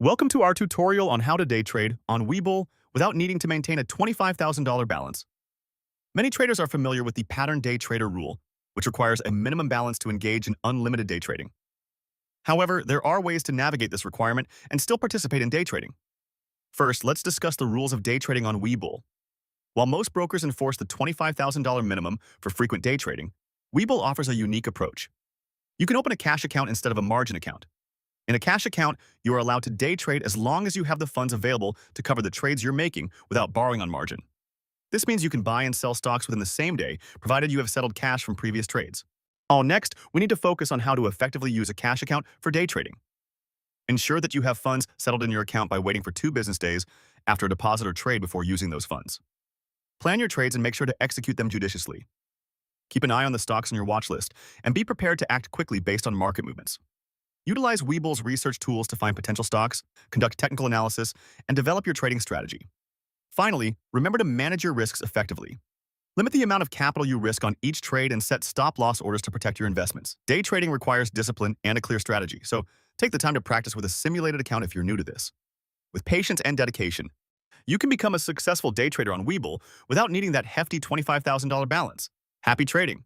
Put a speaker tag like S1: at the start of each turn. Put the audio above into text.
S1: Welcome to our tutorial on how to day trade on Webull without needing to maintain a $25,000 balance. Many traders are familiar with the pattern day trader rule, which requires a minimum balance to engage in unlimited day trading. However, there are ways to navigate this requirement and still participate in day trading. First, let's discuss the rules of day trading on Webull. While most brokers enforce the $25,000 minimum for frequent day trading, Webull offers a unique approach. You can open a cash account instead of a margin account. In a cash account, you are allowed to day trade as long as you have the funds available to cover the trades you're making without borrowing on margin. This means you can buy and sell stocks within the same day, provided you have settled cash from previous trades. Next, we need to focus on how to effectively use a cash account for day trading. Ensure that you have funds settled in your account by waiting for 2 business days after a deposit or trade before using those funds. Plan your trades and make sure to execute them judiciously. Keep an eye on the stocks on your watch list and be prepared to act quickly based on market movements. Utilize Webull's research tools to find potential stocks, conduct technical analysis, and develop your trading strategy. Finally, remember to manage your risks effectively. Limit the amount of capital you risk on each trade and set stop-loss orders to protect your investments. Day trading requires discipline and a clear strategy, so take the time to practice with a simulated account if you're new to this. With patience and dedication, you can become a successful day trader on Webull without needing that hefty $25,000 balance. Happy trading!